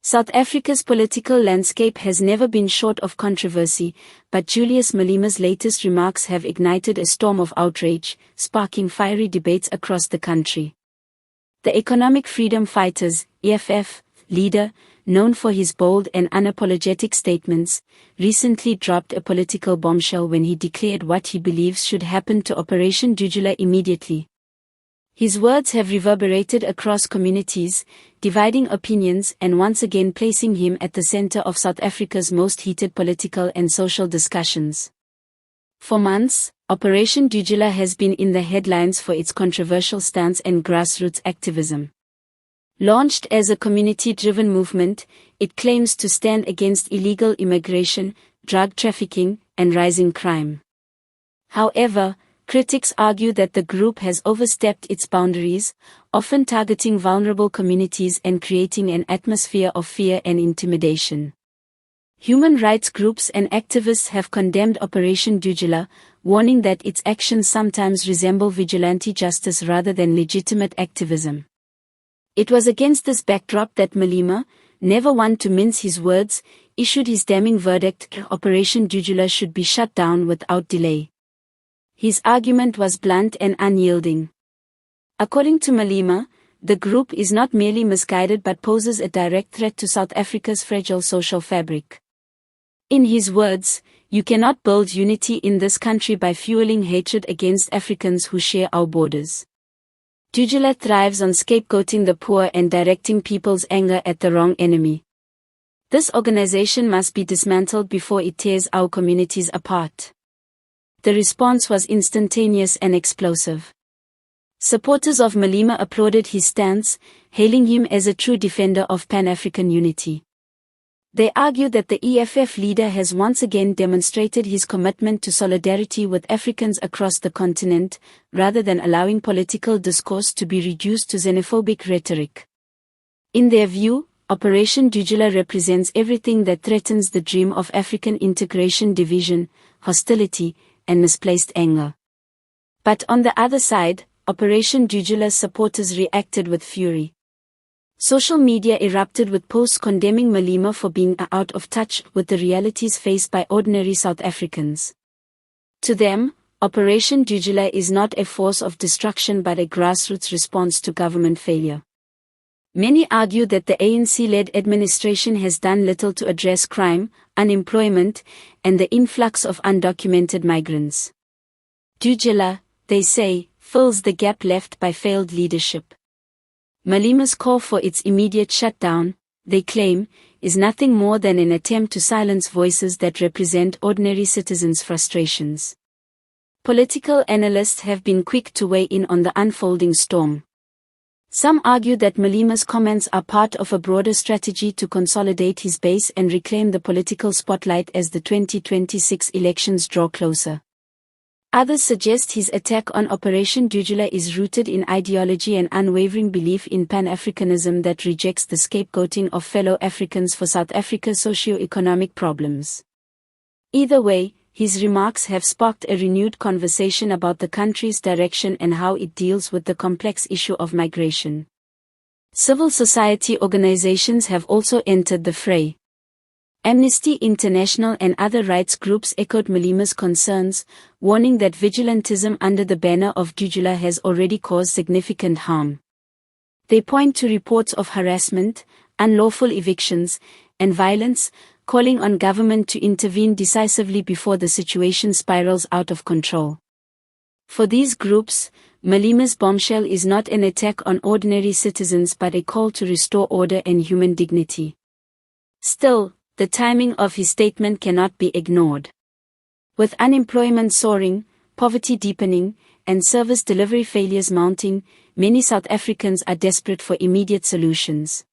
South Africa's political landscape has never been short of controversy, but Julius Malema's latest remarks have ignited a storm of outrage, sparking fiery debates across the country. The Economic Freedom Fighters, EFF, leader, known for his bold and unapologetic statements, recently dropped a political bombshell when he declared what he believes should happen to Operation Dudula immediately. His words have reverberated across communities, dividing opinions and once again placing him at the center of South Africa's most heated political and social discussions. For months, Operation Dudula has been in the headlines for its controversial stance and grassroots activism. Launched as a community-driven movement, it claims to stand against illegal immigration, drug trafficking, and rising crime. However, critics argue that the group has overstepped its boundaries, often targeting vulnerable communities and creating an atmosphere of fear and intimidation. Human rights groups and activists have condemned Operation Dudula, warning that its actions sometimes resemble vigilante justice rather than legitimate activism. It was against this backdrop that Malema, never one to mince his words, issued his damning verdict: Operation Dudula should be shut down without delay. His argument was blunt and unyielding. According to Malema, the group is not merely misguided but poses a direct threat to South Africa's fragile social fabric. In his words, "You cannot build unity in this country by fueling hatred against Africans who share our borders. Dudula thrives on scapegoating the poor and directing people's anger at the wrong enemy. This organization must be dismantled before it tears our communities apart." The response was instantaneous and explosive. Supporters of Malema applauded his stance, hailing him as a true defender of Pan-African unity. They argued that the EFF leader has once again demonstrated his commitment to solidarity with Africans across the continent, rather than allowing political discourse to be reduced to xenophobic rhetoric. In their view, Operation Dudula represents everything that threatens the dream of African integration: division, hostility, and misplaced anger. But on the other side, Operation Dudula supporters reacted with fury. Social media erupted with posts condemning Malema for being out of touch with the realities faced by ordinary South Africans. To them, Operation Dudula is not a force of destruction but a grassroots response to government failure. Many argue that the ANC-led administration has done little to address crime, unemployment, and the influx of undocumented migrants. Dudula, they say, fills the gap left by failed leadership. Malema's call for its immediate shutdown, they claim, is nothing more than an attempt to silence voices that represent ordinary citizens' frustrations. Political analysts have been quick to weigh in on the unfolding storm. Some argue that Malema's comments are part of a broader strategy to consolidate his base and reclaim the political spotlight as the 2026 elections draw closer. Others suggest his attack on Operation Dudula is rooted in ideology and unwavering belief in Pan-Africanism that rejects the scapegoating of fellow Africans for South Africa's socio-economic problems. Either way, his remarks have sparked a renewed conversation about the country's direction and how it deals with the complex issue of migration. Civil society organizations have also entered the fray. Amnesty International and other rights groups echoed Malema's concerns, warning that vigilantism under the banner of Dudula has already caused significant harm. They point to reports of harassment, unlawful evictions, and violence, calling on government to intervene decisively before the situation spirals out of control. For these groups, Malema's bombshell is not an attack on ordinary citizens but a call to restore order and human dignity. Still, the timing of his statement cannot be ignored. With unemployment soaring, poverty deepening, and service delivery failures mounting, many South Africans are desperate for immediate solutions.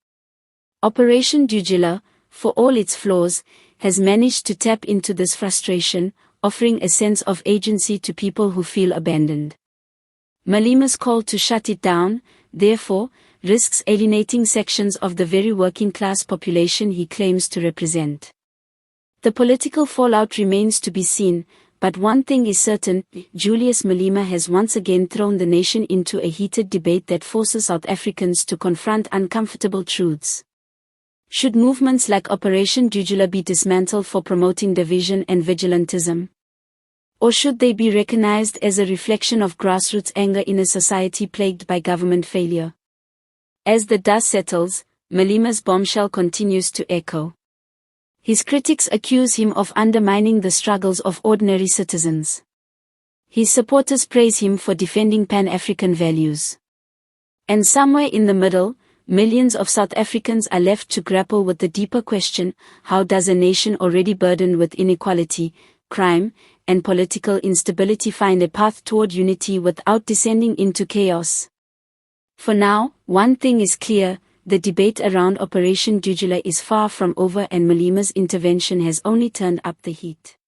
Operation Dudula, for all its flaws, has managed to tap into this frustration, offering a sense of agency to people who feel abandoned. Malema's call to shut it down, therefore, risks alienating sections of the very working-class population he claims to represent. The political fallout remains to be seen, but one thing is certain: Julius Malema has once again thrown the nation into a heated debate that forces South Africans to confront uncomfortable truths. Should movements like Operation Dudula be dismantled for promoting division and vigilantism? Or should they be recognized as a reflection of grassroots anger in a society plagued by government failure? As the dust settles, Malema's bombshell continues to echo. His critics accuse him of undermining the struggles of ordinary citizens. His supporters praise him for defending Pan-African values. And somewhere in the middle, millions of South Africans are left to grapple with the deeper question: how does a nation already burdened with inequality, crime, and political instability find a path toward unity without descending into chaos? For now, one thing is clear: the debate around Operation Dudula is far from over, and Malema's intervention has only turned up the heat.